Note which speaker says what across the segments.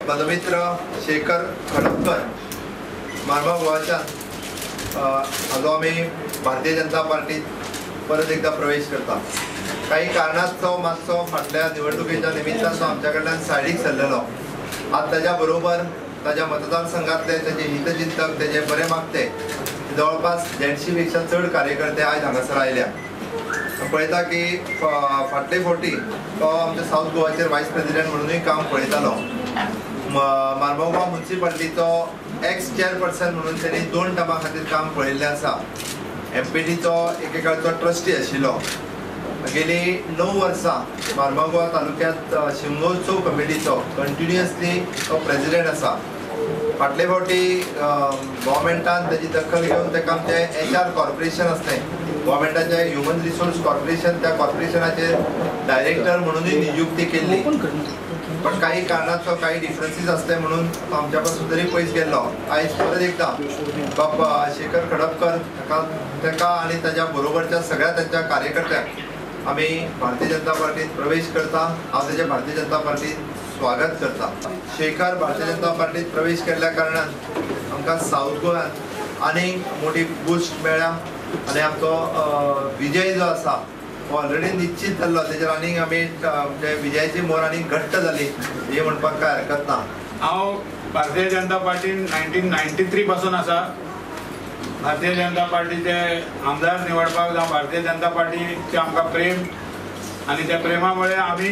Speaker 1: पदमित्र शेखर खडपकर मारगाव गोवाच्यान हाजो आमी भारतीय जनता पार्टीत परत एकदा प्रवेश करता। काही कारणास्तव मातसो फाटल्या निवडणुकीच्या निमित्तान तो आमच्या कडल्यान सायडीक सरलेलो। आज ताच्या बरोबर ताच्या मतदारसंघातले ताचे हितचिंतक ताचे बरे मागते जवळपास 150 पेक्षा चड कार्यकर्ते आज हांगासर आयल्या। पळयता की फाटले फावटी तो आमच्या साऊथ गोवाचेर वायस प्रेसिडेंट म्हणूनय काम पळयतालो। मारगांव म्युनिसिपालिटीचो एक्स चेअरपर्सन म्हणून ताणी 2 टर्मा खातीर काम पळयल्लें आसा। एमपीटीचो एकेकाळचो ट्रस्टी आशिल्लो। गेली 9 वर्सां मारगांव तालुक्यांत शिमगोत्सव कमिटीचो कंटिन्युअसली तो प्रेसिडेंट आसा। फाटले फावटी गव्हर्मेंटान ताची दखल घेवन ताका आमचें HR कॉर्पोरेशन आसलें, गव्हर्मेंटाचे ह्युमन रिसोर्स कॉर्पोरेशन, त्या कॉर्पोरेशनाचे डायरेक्टर म्हणूनय नियुक्ती केल्ली। पण काही कारणास्तव काही डिफरन्सीस असले म्हणून तो आमच्या पासून तरी पयस गेल्लो। आयज परत एकदा बाबा शेखर खडपकर ताका आनी ताच्या बरोबरच्या सगळ्या तांच्या कार्यकर्त्यांक आमी भारतीय जनता पार्टीत प्रवेश करता। हांव ताचे भारतीय जनता पार्टीत स्वागत करता। शेखर भारतीय जनता पार्टीत प्रवेश केल्ल्या कारणान आमकां साऊथ गोव्यात आनीक मोठी बूस्ट मेळ्ळ्या आनी आमचो विजय जो आसा ऑलरेडी निश्चित जाल्लो। तेजेर आनीक आमी विजयाची मोर आनीक घट्ट जाली हे म्हणपाक काय हरकत ना।
Speaker 2: हांव भारतीय जनता पार्टीन 1993 पासून आसा। भारतीय जनता पार्टीचे आमदार निवडपाक जावं भारतीय जनता पार्टीचे आमकां प्रेम आनी त्या प्रेमामुळे आमी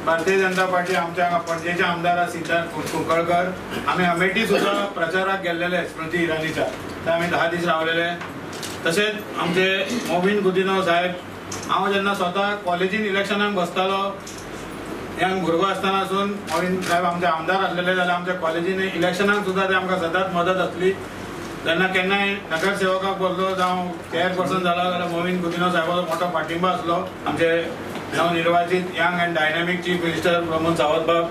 Speaker 2: भारतीय जनता पार्टी आमच्या पणजेचे आमदार सिद्धार्थ कुंकळकर आमी अमेठी सुद्धा प्रचाराक गेल्लेले स्मृती इराणीच्या, थंय आमी 10 दीस रावलेले। तशेंच आमचे मोविन गुदिन्हो साहेब, हांव जेन्ना स्वता कॉलेजीन इलेक्शनाक बसतालो यंग भुरगो आसतनासून मोविन साहेब आमचे आमदार आसलेले जाल्यार आमच्या कॉलेजीन इलेक्शनाक सुद्धा ते आमकां सदांच मदत आसली। जेन्ना केन्नाय नगरसेवकाक बसलो जावं चेअरपर्सन जाला जाल्यार मोविन गुदिन्हो साहेबाचो मोठो पाठिंबा आसलो। आमचे नवनिर्वाचित young end dynamic chief minister Pramod Sawant बाब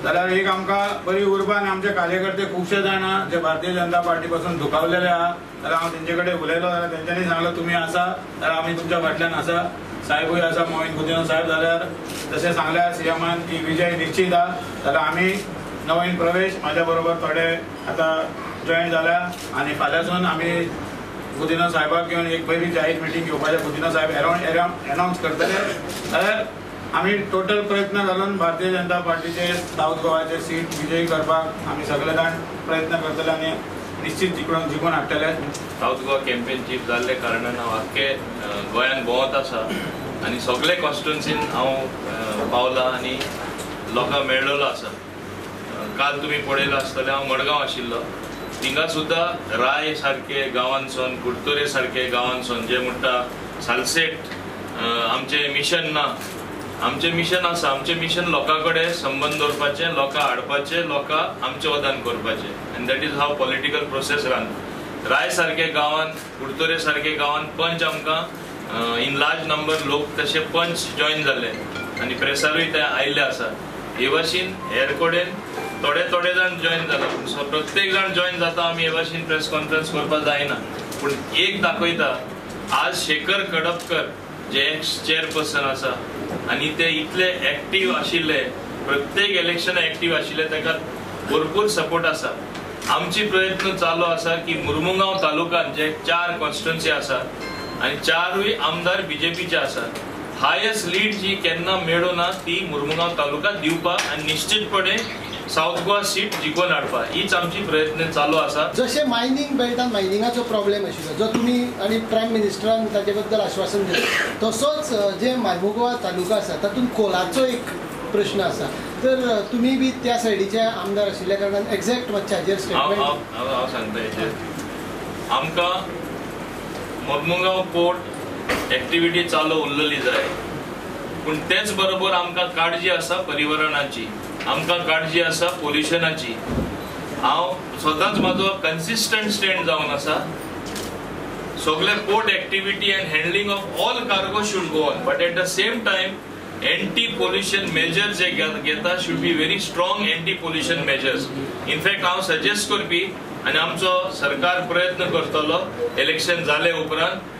Speaker 2: जाल्यार एक आमकां बरी उर्बा आनी आमचे कार्यकर्ते खुबशे जाण जे भारतीय जनता पार्टी पासून दुखावलेले आहा जाल्यार हांव तेंचे कडेन उलयलो जाल्यार तेंच्यांनी सांगलो तुमी आसा जाल्यार आमी तुमच्या फाटल्यान आसा। साहेबूय आसा मोविन गुदिन्हो साहेब, जाल्यार जशें सांगल्या सीएमान की विजय निश्चित आहा जाल्यार आमी नवीन प्रवेश म्हाज्या बरोबर थोडे आतां जॉईन जाल्या आनी फाल्यांसून आमी गुदिन्हो साहेबाक घेवन एक बरी जाहीर मिटींग घेवपाचें गुदिन्हो साहेब अनाउन्स करतले। जाल्यार आमी टोटल प्रयत्न घालून भारतीय जनता पार्टीचे साऊथ गोवाचे सीट विजयी करपाक आमी सगळे जाण प्रयत्न करतले आनी निश्चित जिखून हाडटले।
Speaker 3: साऊथ गोवा कॅम्पेन चीफ जाल्ले कारणान हांव आख्खे गोंयान भोंवत आसा आनी सगळे कॉन्स्टिट्युएन्सीन हांव पावला आनी लोकांक मेळ्ळलो आसा। काल तुमी पळयलो आसतलें हांव मडगांव आशिल्लो, थिंगा सुद्धा राय सारके गांवांसून कुडतोरे सारके गांवांसून जे म्हणटा सालसेट आमचें मिशन ना, आमचें मिशन आसा। आमचें मिशन लोकां कडेन संबंध दवरपाचें, लोकां हाडपाचें, लोकां आमचें वदान करपाचें and that is how political process run. राय सारके गांवांत कुडतोरे सारके गांवांत पंच आमकां इन लार्ज नंबर लोक तशे पंच जॉईन जाले आनी प्रेसारूय ते आयिल्ले आसा। हे भाशेन हेर कडेन थोडे जाण जॉईन जाला, सो प्रत्येक जाण जॉईन जाता आमी हे भाशेन प्रेस कॉन्फरन्स करपाक जायना। पूण एक दाखयता आज शेखर खडपकर जे एक्स चेअरपर्सन आसा आनी ते इतले एक्टीव आशिल्ले, प्रत्येक इलेक्शन एक्टीव आशिल्ले, ताका भरपूर सपोर्ट आसा। आमची प्रयत्न चालू आसा की मुर्मुगांव तालुक्यात जे 4 कॉन्स्टिट्युएन्सी आसा आनी 4य आमदार बीजेपीचे आसा, हायेस्ट लीड जी केन्ना मेळ्ळो ना ती मुर्मुगांव तालुक्यात दिवपाक आनी निश्चितपणे साऊथ गोवा सीट जिखून हाडपा हीच आमची प्रयत्न चालू आसा।
Speaker 4: जशें मायनिंग बेल्टान मायनिंगाचो प्रॉब्लेम आशिल्लो जो तुमी आनी प्रायम मिनिस्टरान ताचे बद्दल आश्वासन दिलें, तसोच जे मारमुगांव तालुका आसा तातूंत कोलाचो एक प्रश्न आसा, तर तुमी बी त्या सायडीचे आमदार आशिल्ल्या कारणान एक्झॅक्ट मातशें हाजेर स्टेटमेंट
Speaker 3: हांव सांगता हेचेर। आमकां मुर्मुगांव पोर्ट एक्टिविटी चालू उरलेली जाय, पूण तेच बरोबर आमकां काळजी आसा पर्यावरणाची, आमकां काळजी आसा पोल्युशनाची। हांव सदांच म्हाजो कन्सिस्टंट स्टँड जावन आसा, सगळे port activity end handling of all cargo should go on, but at the same time anti pollution measures जे घेता should be very strong anti pollution measures. In fact हांव सजेस्ट करपी आनी आमचो सरकार प्रयत्न करतलो इलेक्शन जाले उपरांत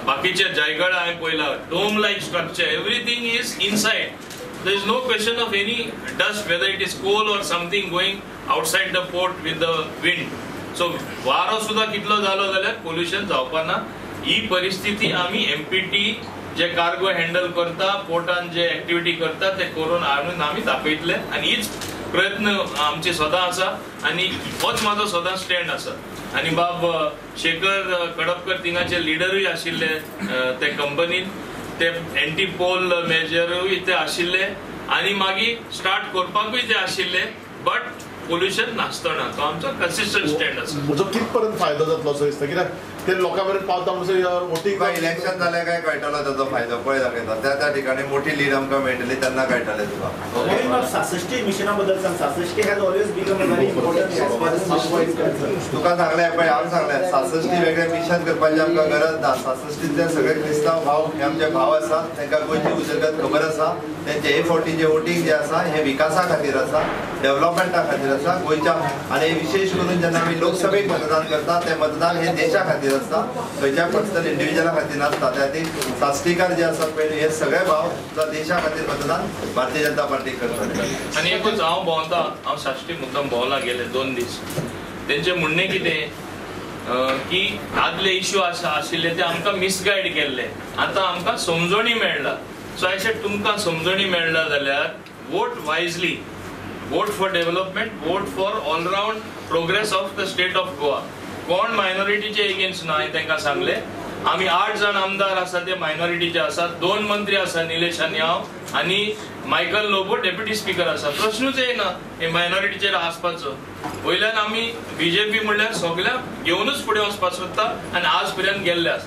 Speaker 3: बाकीचे जायगडा हांवें पळयला dome like structure everything is inside there is no question of any dust, whether it is coal or something going outside the port with the wind. So वारो सुद्धा कितलो झालो जाल्यार पोल्युशन जावपा ना. ही परिस्थिती आमी MPT जे कार्गो हँडल करता, पोर्टान जे ऍक्टिव्हिटी करता ते करून हाडून आमी दाखयतले आनी हीच प्रयत्न आमचे सदां आसा आनी होच म्हाजो सदां स्टँड आसा. आनी बाब शेखर कडपकर थिंगाचे लिडरूय आशिल्ले ते कंपनीन, ते एंटी पोल मेजरूय ते आशिल्ले आनी मागीर स्टार्ट करपाकूय ते आशिल्ले. बट पोल्युशन नासतना तो आमचो कन्सिस्टंट स्टँड आसा.
Speaker 5: म्हजो कितपर्यंत फायदो जातलो असो दिसता, कित्याक ते लोकां मेरेन पावता म्हणसर वोटींग
Speaker 1: इलेक्शन जाल्यार काय कळटलो त्याचा फायदो पळय दाखयता. त्या ठिकाणी मोठी लीड आमकां मेळटली तेन्ना कळटलें तुका.
Speaker 6: 66 मिशना बद्दल सांग. 66 has always become a very important.
Speaker 1: तुका सांगलें पळय, हांव सांगलें 66 वेगळे मिशन करपाची आमकां गरज ना. 66तले सगळे क्रिस्तांव भाव हे आमचे भाव आसा, तांकां गोंयची उदरगत खबर आसा. तेंचे A40 वोटींग जे आसा हे विकासा खातीर आसा, डेव्हलपमेंटा खातीर आसा गोंयच्या. आनी विशेष करून जेन्ना आमी लोकसभेक मतदान करता ते मतदान हे देशा खातीर आसता, खंयच्या पर्सनल इंडिव्हिज्युअला खातीर नासता. त्या खातीर साश्टीकार जे आसा पळय हे सगळे भाव देशा खातीर मतदान भारतीय जनता पार्टीक करतले.
Speaker 3: आनी एकूच हांव भोंवता, हांव साश्टी मुद्दम भोंवला गेले 2 दीस. तेंचे म्हणणें कितें की आदले इश्यू आशिल्ले ते आमकां मिसगायड केल्ले, आतां आमकां समजणी मेळ्ळा. सो आय सेड तुमकां समजणी मेळ्ळा जाल्यार vote wisely, vote for development, vote for allround progress of the state of Goa. कोण मायनॉरिटीचे एगेन्स्ट ना हांवें तांकां सांगलें. आमी 8 जाण आमदार आसा ते मायनॉरिटीचे आसात, 2 मंत्री आसा, निलेश आनी हांव, आनी मायकल लोबो डेप्युटी स्पीकर आसा. प्रश्नूच येना हे मायनॉरिटीचेर आसपाचो. वयल्यान आमी BJP म्हणल्यार सगळ्या घेवनूच फुडें वचपाक सोदता आनी आज पर्यंत गेल्ले आसा.